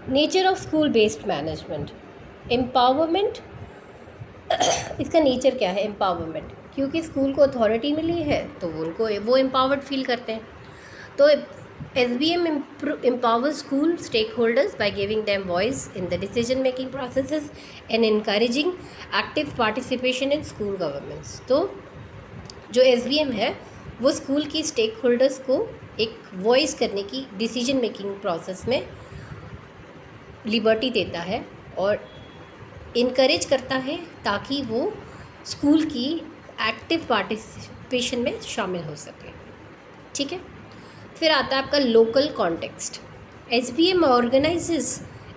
Nature of school based management, empowerment. इसका nature क्या है? एम्पावरमेंट, क्योंकि स्कूल को अथॉरिटी मिली है तो उनको वो एम्पावर्ड फील करते हैं। तो SBM empowers school stakeholders by giving them voice in the decision making processes and encouraging active participation in school governments। तो जो SBM है वो स्कूल की स्टेक होल्डर्स को एक वॉइस करने की, डिसीजन मेकिंग प्रोसेस में लिबर्टी देता है और इनकरेज करता है ताकि वो स्कूल की एक्टिव पार्टिसिपेशन में शामिल हो सके। ठीक है, फिर आता है आपका local context. SBM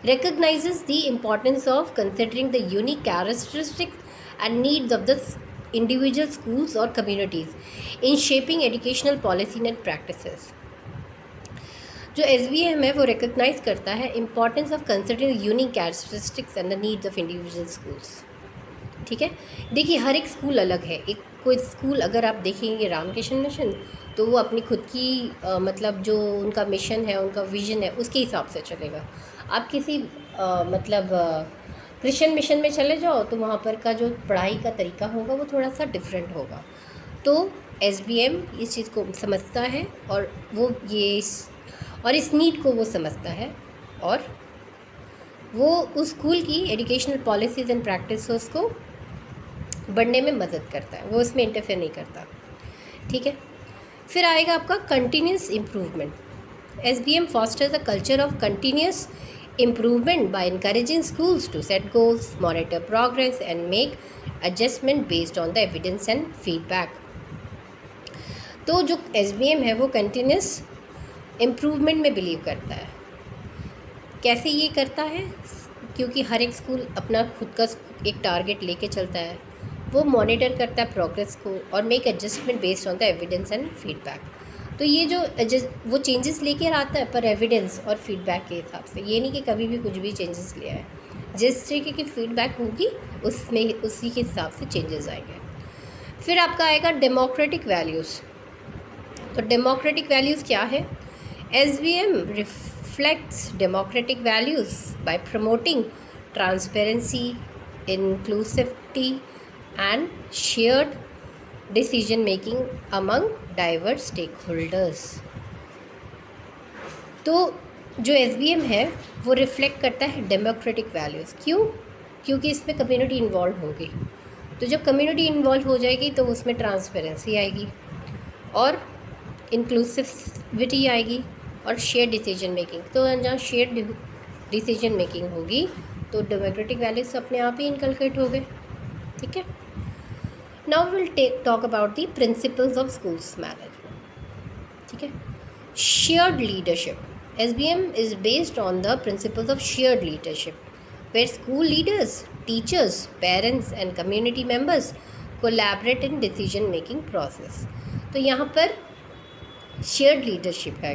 recognizes the importance of considering the unique characteristics and needs of the individual schools or communities in shaping educational policy and practices। जो SBM है वो रिकग्नाइज करता है importance of considering unique characteristics and the needs of individual schools. ठीक है, देखिए हर एक school अलग है। एक कोई स्कूल अगर आप देखेंगे रामकृष्ण मिशन, तो वो अपनी खुद की मतलब जो उनका मिशन है, उनका विजन है, उसके हिसाब से चलेगा। आप किसी क्रिश्चियन मिशन में चले जाओ तो वहाँ पर का जो पढ़ाई का तरीका होगा वो थोड़ा सा डिफरेंट होगा। तो SBM इस चीज़ को समझता है और वो इस नीड को वो समझता है और वो उस स्कूल की एजुकेशनल पॉलिसीज़ एंड प्रैक्टिसेस को बढ़ने में मदद करता है, वो इसमें इंटरफेयर नहीं करता। ठीक है, फिर आएगा आपका continuous improvement. SBM fosters a culture of continuous improvement by encouraging schools to set goals, monitor progress and make adjustment based on the evidence and feedback। तो जो SBM है वो कंटिन्यूस इम्प्रूवमेंट में बिलीव करता है। कैसे ये करता है? क्योंकि हर एक स्कूल अपना खुद का एक टारगेट लेके चलता है, वो मॉनिटर करता है प्रोग्रेस को और make adjustment based on the evidence and feedback. तो ये जो वो चेंजेस लेके आता है पर एविडेंस और फीडबैक के हिसाब से, ये नहीं कि कभी भी कुछ भी चेंजेस ले आए। जिस तरीके की फीडबैक होगी उसमें उसी के हिसाब से चेंजेस आएंगे। फिर आपका आएगा डेमोक्रेटिक वैल्यूज़। तो डेमोक्रेटिक वैल्यूज़ क्या है? SBM reflects democratic values by promoting transparency, inclusivity, and shared decision making among diverse stakeholders। तो जो SBM है वो रिफ्लेक्ट करता है डेमोक्रेटिक वैल्यूज़। क्यों? क्योंकि इसमें कम्युनिटी इन्वॉल्व होगी। तो जब कम्युनिटी इन्वॉल्व हो जाएगी तो उसमें ट्रांसपेरेंसी आएगी और इंक्लूसिविटी आएगी और शेयर डिसीजन मेकिंग। तो जहाँ शेयर डिसीजन मेकिंग होगी तो डेमोक्रेटिक वैल्यूज अपने आप ही इनकलकेट हो गए। ठीक है, now will talk about the principles of schools management. ठीक है, shared leadership. SBM is based on the principles of shared leadership where school leaders, teachers, parents and community members collaborate in decision making process. तो यहाँ पर shared leadership है।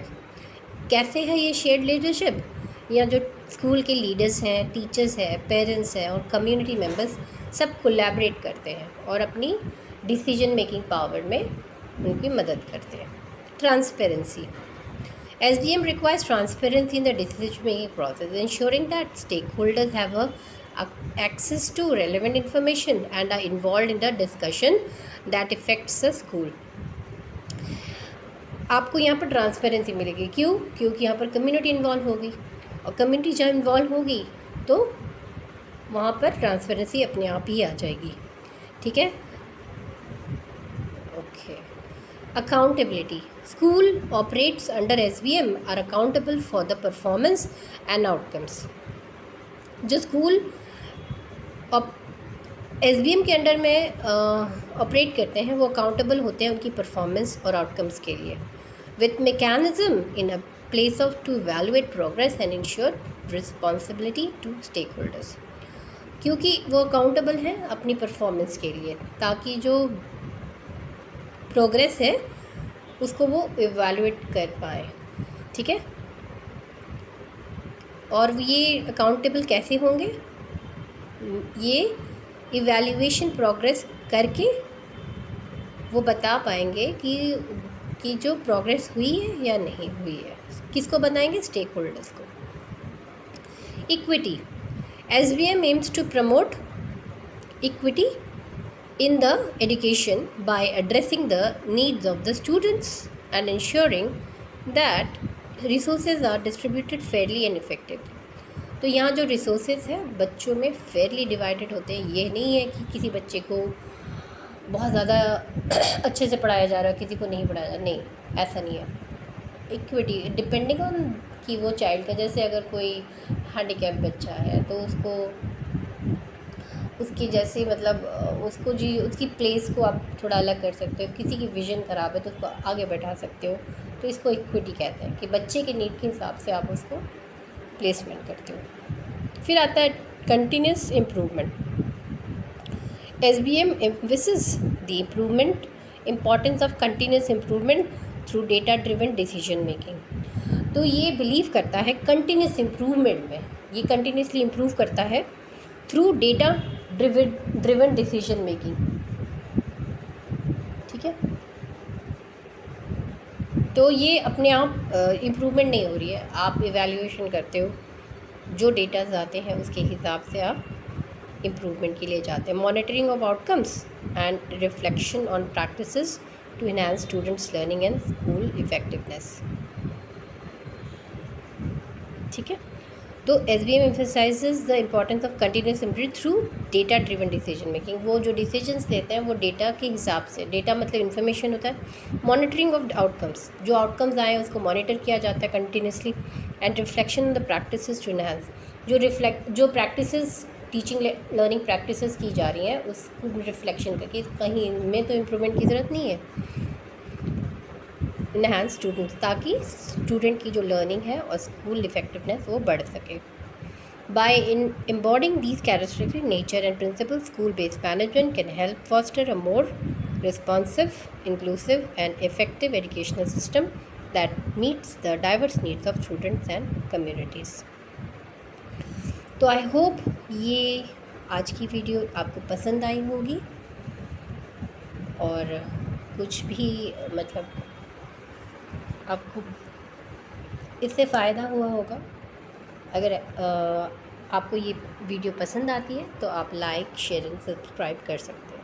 कैसे है ये shared leadership? या जो स्कूल के लीडर्स हैं, टीचर्स हैं, पेरेंट्स हैं और कम्युनिटी मेंबर्स सब कोलैबोरेट करते हैं और अपनी डिसीजन मेकिंग पावर में उनकी मदद करते हैं। Transparency. SBM requires transparency in the decision making process, ensuring that stakeholders have access to relevant information and are involved in the discussion that affects the school। आपको यहाँ पर ट्रांसपेरेंसी मिलेगी। क्यों? क्योंकि यहाँ पर कम्युनिटी इन्वॉल्व होगी और कम्युनिटी जब इन्वॉल्व होगी तो वहाँ पर ट्रांसपेरेंसी अपने आप ही आ जाएगी। ठीक है, okay. Accountability. School operates under SBM are accountable for the performance and outcomes. जो स्कूल SBM के अंडर में ऑपरेट करते हैं वो अकाउंटेबल होते हैं उनकी परफॉर्मेंस और आउटकम्स के लिए, with mechanism in a place of to evaluate progress and ensure responsibility to stakeholders। क्योंकि वो अकाउंटेबल हैं अपनी परफॉर्मेंस के लिए ताकि जो प्रोग्रेस है उसको वो इवैल्यूएट कर पाए। ठीक है, और ये अकाउंटेबल कैसे होंगे? ये इवैल्यूएशन प्रोग्रेस करके वो बता पाएंगे कि जो प्रोग्रेस हुई है या नहीं हुई है। किसको बताएंगे? स्टेक होल्डर्स को। Equity. SBM aims to promote equity in the education by addressing the needs of the students and ensuring that resources are distributed fairly and effectively. तो यहाँ जो रिसोर्सेज है बच्चों में फेयरली डिवाइडेड होते हैं। ये नहीं है कि किसी बच्चे को बहुत ज़्यादा अच्छे से पढ़ाया जा रहा है, किसी को नहीं पढ़ाया जा रहा, नहीं, ऐसा नहीं है। इक्विटी डिपेंडिंग ऑन कि वो चाइल्ड का, जैसे अगर कोई हैंडीकैप बच्चा है तो उसको उसकी जैसे मतलब उसको जी उसकी प्लेस को आप थोड़ा अलग कर सकते हो। किसी की विज़न ख़राब है तो उसको आगे बैठा सकते हो। तो इसको इक्विटी कहते हैं कि बच्चे के नीड के हिसाब से आप उसको प्लेसमेंट करते हो। फिर आता है continuous improvement. SBM emphasizes the importance of continuous improvement through data driven decision making। तो ये बिलीव करता है कंटिन्यूस इम्प्रूवमेंट में, ये कंटिन्यूसली इम्प्रूव करता है through data driven decision making. ठीक है, तो ये अपने आप इम्प्रूवमेंट नहीं हो रही है, आप इवैल्यूएशन करते हो, जो डेटाज आते हैं उसके हिसाब से आप इम्प्रूवमेंट के लिए जाते हैं। Monitoring of outcomes and reflection on practices to enhance students learning and school effectiveness. ठीक है, तो SBM emphasizes the importance of continuous improvement through data driven decision making। वो जो डिसीजंस लेते हैं वो डेटा के हिसाब से, डेटा मतलब इन्फॉर्मेशन होता है। मॉनिटरिंग ऑफ आउटकम्स, जो आउटकम्स आए हैं उसको मॉनिटर किया जाता है continuously. And reflection on the practices to enhance, जो प्रैक्टिसेस टीचिंग लर्निंग प्रैक्टिसेस की जा रही हैं उसको रिफ्लेक्शन करके कहीं इनमें तो इम्प्रूवमेंट की ज़रूरत नहीं है, इनहांस स्टूडेंट्स, ताकि स्टूडेंट की जो लर्निंग है और स्कूल इफेक्टिवनेस वो बढ़ सके। By embodying these characteristic nature and principle, school based management can help foster a more responsive, inclusive and effective educational system that meets the diverse needs of students and communities. तो I hope ये आज की video आपको पसंद आई होगी और कुछ भी मतलब आपको इससे फ़ायदा हुआ होगा। अगर आपको ये वीडियो पसंद आती है तो आप लाइक, शेयर एंड सब्सक्राइब कर सकते हैं।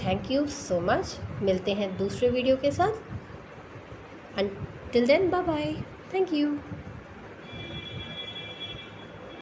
Thank you so much. मिलते हैं दूसरे वीडियो के साथ। Until then, bye bye. Thank you.